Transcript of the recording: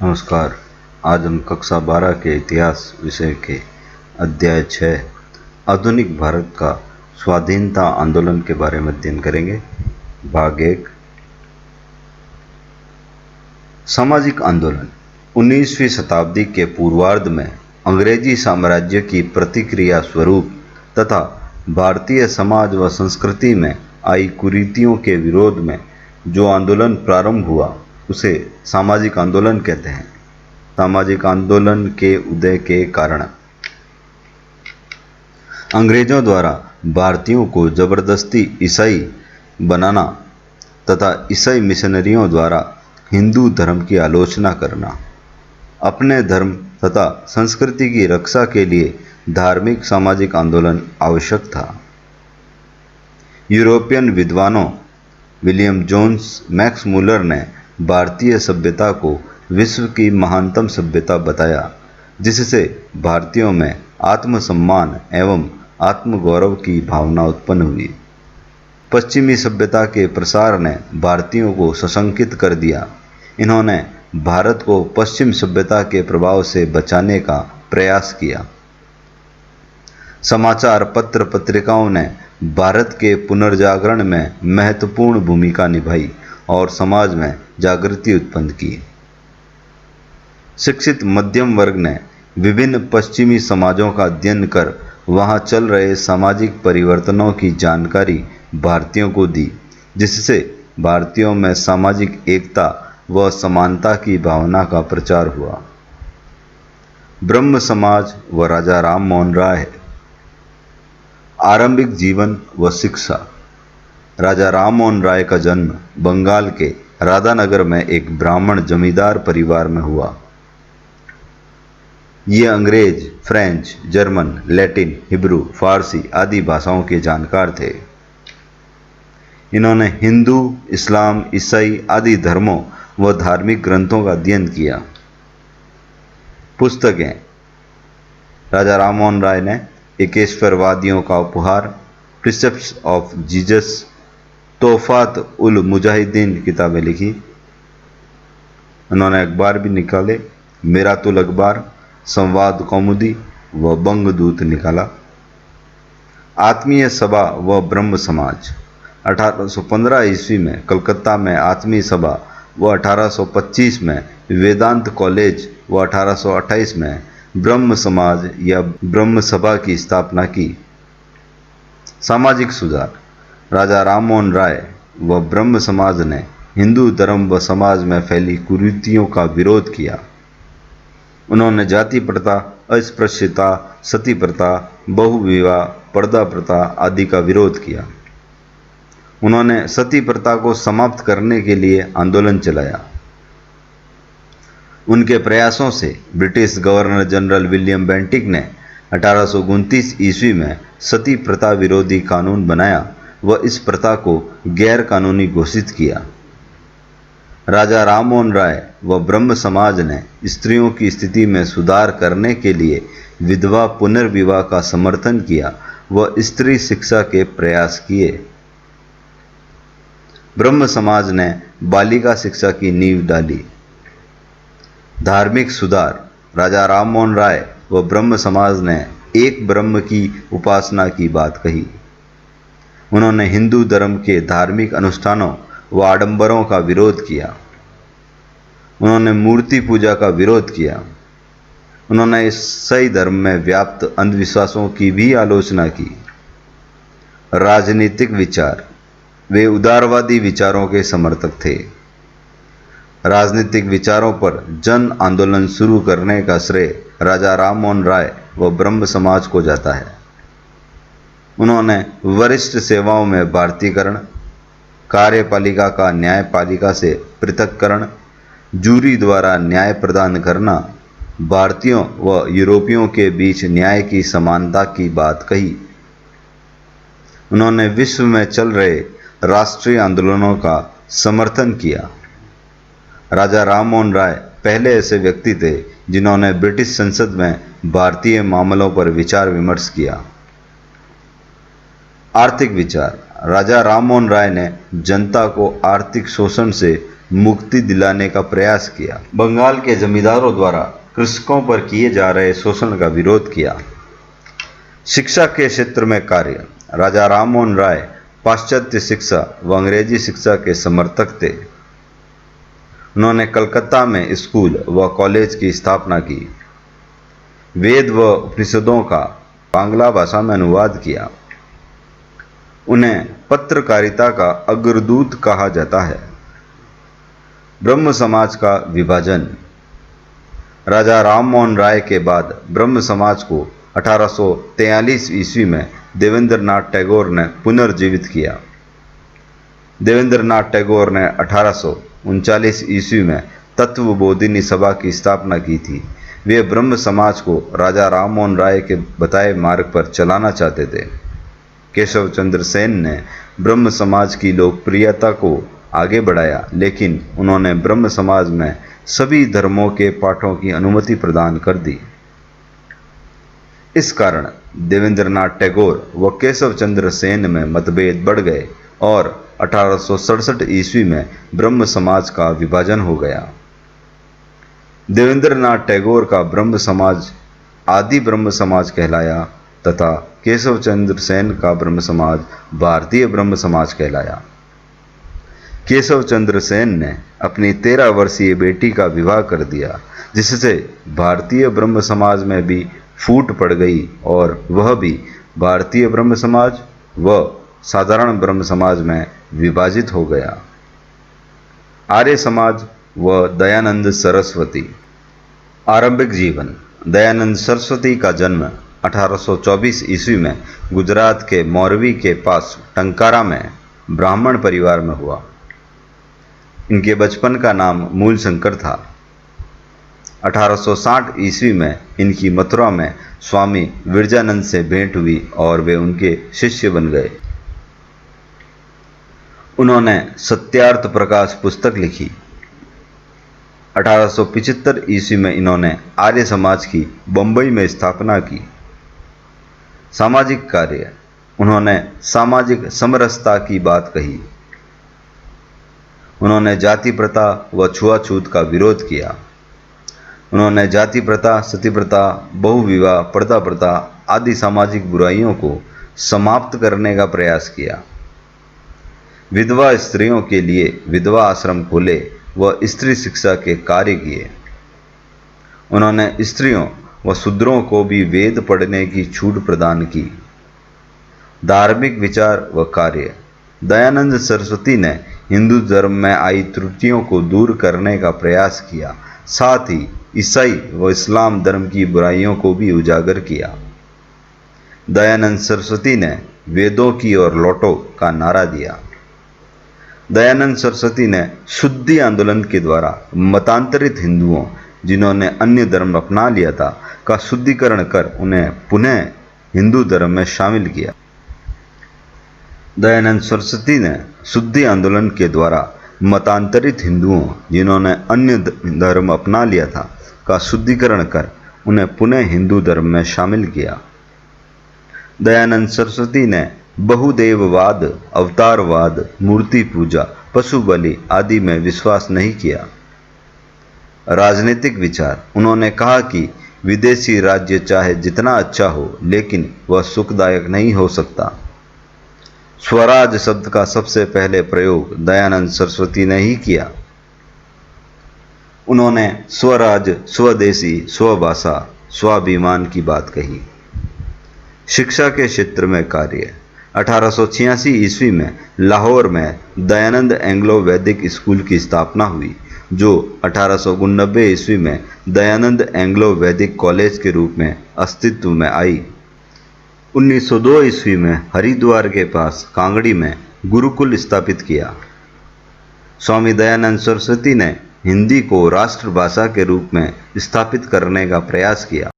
नमस्कार। आज हम कक्षा 12 के इतिहास विषय के अध्याय 6 आधुनिक भारत का स्वाधीनता आंदोलन के बारे में अध्ययन करेंगे। भाग 1 सामाजिक आंदोलन। 19वीं शताब्दी के पूर्वार्ध में अंग्रेजी साम्राज्य की प्रतिक्रिया स्वरूप तथा भारतीय समाज व संस्कृति में आई कुरीतियों के विरोध में जो आंदोलन प्रारंभ हुआ उसे सामाजिक आंदोलन कहते हैं। सामाजिक आंदोलन के उदय के कारण अंग्रेजों द्वारा भारतीयों को जबरदस्ती ईसाई बनाना तथा ईसाई मिशनरियों द्वारा हिंदू धर्म की आलोचना करना, अपने धर्म तथा संस्कृति की रक्षा के लिए धार्मिक सामाजिक आंदोलन आवश्यक था। यूरोपियन विद्वानों विलियम जोन्स मैक्स मुलर ने भारतीय सभ्यता को विश्व की महानतम सभ्यता बताया, जिससे भारतीयों में आत्मसम्मान एवं आत्मगौरव की भावना उत्पन्न हुई। पश्चिमी सभ्यता के प्रसार ने भारतीयों को सशंकित कर दिया। इन्होंने भारत को पश्चिम सभ्यता के प्रभाव से बचाने का प्रयास किया। समाचार पत्र पत्रिकाओं ने भारत के पुनर्जागरण में महत्वपूर्ण भूमिका निभाई और समाज में जागृति उत्पन्न की। शिक्षित मध्यम वर्ग ने विभिन्न पश्चिमी समाजों का अध्ययन कर वहां चल रहे सामाजिक परिवर्तनों की जानकारी भारतीयों को दी, जिससे भारतीयों में सामाजिक एकता व समानता की भावना का प्रचार हुआ। ब्रह्म समाज व राजा राम मोहन राय। आरंभिक जीवन व शिक्षा। राजा राम मोहन राय का जन्म बंगाल के राधानगर में एक ब्राह्मण जमींदार परिवार में हुआ। ये अंग्रेज, फ्रेंच, जर्मन, लैटिन, हिब्रू, फारसी आदि भाषाओं के जानकार थे। इन्होंने हिंदू, इस्लाम, ईसाई आदि धर्मों व धार्मिक ग्रंथों का अध्ययन किया। पुस्तकें। राजा राम मोहन राय ने एकेश्वरवादियों का उपहार, प्रिसेप्ट्स ऑफ जीसस, तोहफात उल मुजाहिदीन किताबें लिखी। उन्होंने अखबार भी निकाले, मिरातुल अखबार, संवाद कौमुदी व बंगदूत निकाला। आत्मीय सभा व ब्रह्म समाज। 1815 ईस्वी में कलकत्ता में आत्मीय सभा व 1825 में वेदांत कॉलेज व 1828 में ब्रह्म समाज या ब्रह्म सभा की स्थापना की। सामाजिक सुधार। राजा राम मोहन राय व ब्रह्म समाज ने हिंदू धर्म व समाज में फैली कुरीतियों का विरोध किया। उन्होंने जाति प्रथा, अस्पृश्यता, सती प्रथा, बहुविवाह, पर्दा प्रथा आदि का विरोध किया। उन्होंने सती प्रथा को समाप्त करने के लिए आंदोलन चलाया। उनके प्रयासों से British governor general William Bentinck ने 1829 ईस्वी में सती प्रथा विरोधी कानून बनाया व इस प्रथा को गैर कानूनी घोषित किया। राजा राम मोहन राय व ब्रह्म समाज ने स्त्रियों की स्थिति में सुधार करने के लिए विधवा पुनर्विवाह का समर्थन किया व स्त्री शिक्षा के प्रयास किए। ब्रह्म समाज ने बालिका शिक्षा की नींव डाली। धार्मिक सुधार। राजा राम मोहन राय व ब्रह्म समाज ने एक ब्रह्म की उपासना की बात कही। उन्होंने हिंदू धर्म के धार्मिक अनुष्ठानों व आडंबरों का विरोध किया। उन्होंने मूर्ति पूजा का विरोध किया। उन्होंने ईसाई धर्म में व्याप्त अंधविश्वासों की भी आलोचना की। राजनीतिक विचार। वे उदारवादी विचारों के समर्थक थे। राजनीतिक विचारों पर जन आंदोलन शुरू करने का श्रेय राजा राम मोहन राय व ब्रह्म समाज को जाता है। उन्होंने वरिष्ठ सेवाओं में भारतीयकरण, कार्यपालिका का न्यायपालिका से पृथककरण, जूरी द्वारा न्याय प्रदान करना, भारतीयों व यूरोपियों के बीच न्याय की समानता की बात कही। उन्होंने विश्व में चल रहे राष्ट्रीय आंदोलनों का समर्थन किया। राजा राम मोहन राय पहले ऐसे व्यक्ति थे जिन्होंने ब्रिटिश संसद में भारतीय मामलों पर विचार विमर्श किया। आर्थिक विचार। राजा राम मोहन राय ने जनता को आर्थिक शोषण से मुक्ति दिलाने का प्रयास किया। बंगाल के जमींदारों द्वारा कृषकों पर किए जा रहे शोषण का विरोध किया। शिक्षा के क्षेत्र में कार्य। राजा राममोहन राय पाश्चात्य शिक्षा व अंग्रेजी शिक्षा के समर्थक थे। उन्होंने कलकत्ता में स्कूल व कॉलेज की स्थापना की। वेद व उपनिषदों का बांग्ला भाषा में अनुवाद किया। उन्हें पत्रकारिता का अग्रदूत कहा जाता है। ब्रह्म समाज का विभाजन। राजा राममोहन राय के बाद ब्रह्म समाज को 1843 ईस्वी में देवेंद्रनाथ टैगोर ने पुनर्जीवित किया। देवेंद्रनाथ टैगोर ने 1839 ईस्वी में तत्वबोधिनी सभा की स्थापना की थी। वे ब्रह्म समाज को राजा राममोहन राय के बताए मार्ग पर चलाना चाहते थे। केशव चंद्र सेन ने ब्रह्म समाज की लोकप्रियता को आगे बढ़ाया, लेकिन उन्होंने ब्रह्म समाज में सभी धर्मों के पाठों की अनुमति प्रदान कर दी। इस कारण देवेंद्रनाथ टैगोर व केशव चंद्र सेन में मतभेद बढ़ गए और 1867 ईस्वी में ब्रह्म समाज का विभाजन हो गया। देवेंद्रनाथ टैगोर का ब्रह्म समाज आदि ब्रह्म समाज कहलाया तथा केशव चंद्र सेन का ब्रह्म समाज भारतीय ब्रह्म समाज कहलाया। केशव चंद्र सेन ने अपनी 13 वर्षीय बेटी का विवाह कर दिया, जिससे भारतीय ब्रह्म समाज में भी फूट पड़ गई और वह भी भारतीय ब्रह्म समाज व साधारण ब्रह्म समाज में विभाजित हो गया। आर्य समाज व दयानंद सरस्वती। आरंभिक जीवन। दयानंद सरस्वती का जन्म 1824 ईस्वी में गुजरात के मोरवी के पास टंकारा में ब्राह्मण परिवार में हुआ। इनके बचपन का नाम मूलशंकर था। 1860 ईस्वी में इनकी मथुरा में स्वामी विरजानंद से भेंट हुई और वे उनके शिष्य बन गए। उन्होंने सत्यार्थ प्रकाश पुस्तक लिखी। 1875 ईस्वी में इन्होंने आर्य समाज की बंबई में स्थापना की। सामाजिक कार्य। उन्होंने सामाजिक समरसता की बात कही। उन्होंने जाति प्रथा व छुआछूत का विरोध किया। उन्होंने जाति प्रथा, सती प्रथा, बहुविवाह, पर्दा प्रथा आदि सामाजिक बुराइयों को समाप्त करने का प्रयास किया। विधवा स्त्रियों के लिए विधवा आश्रम खोले व स्त्री शिक्षा के कार्य किए। उन्होंने स्त्रियों व शूद्रों को भी वेद पढ़ने की छूट प्रदान की। धार्मिक विचार व कार्य। दयानंद सरस्वती ने हिंदू धर्म में आई त्रुटियों को दूर करने का प्रयास किया, साथ ही ईसाई व इस्लाम धर्म की बुराइयों को भी उजागर किया। दयानंद सरस्वती ने वेदों की ओर लौटो का नारा दिया। दयानंद सरस्वती ने शुद्धि आंदोलन के द्वारा मतांतरित हिंदुओं, जिन्होंने अन्य धर्म अपना लिया था, का शुद्धिकरण कर उन्हें पुनः हिंदू धर्म में शामिल किया। दयानंद सरस्वती ने शुद्धि आंदोलन के द्वारा मतांतरित हिंदुओं, जिन्होंने अन्य धर्म अपना लिया था, का शुद्धिकरण कर उन्हें पुनः हिंदू धर्म में शामिल किया। दयानंद सरस्वती ने बहुदेववाद, अवतारवाद, मूर्ति पूजा, पशु बलि आदि में विश्वास नहीं किया। राजनीतिक विचार। उन्होंने कहा कि विदेशी राज्य चाहे जितना अच्छा हो, लेकिन वह सुखदायक नहीं हो सकता। स्वराज शब्द का सबसे पहले प्रयोग दयानंद सरस्वती ने ही किया। उन्होंने स्वराज, स्वदेशी, स्वभाषा, स्वाभिमान की बात कही। शिक्षा के क्षेत्र में कार्य। 1886 ईस्वी में लाहौर में दयानंद एंग्लो वैदिक स्कूल की स्थापना हुई, जो 1889 ईस्वी में दयानंद एंग्लो वैदिक कॉलेज के रूप में अस्तित्व में आई। 1902 ईस्वी में हरिद्वार के पास कांगड़ी में गुरुकुल स्थापित किया। स्वामी दयानंद सरस्वती ने हिंदी को राष्ट्रभाषा के रूप में स्थापित करने का प्रयास किया।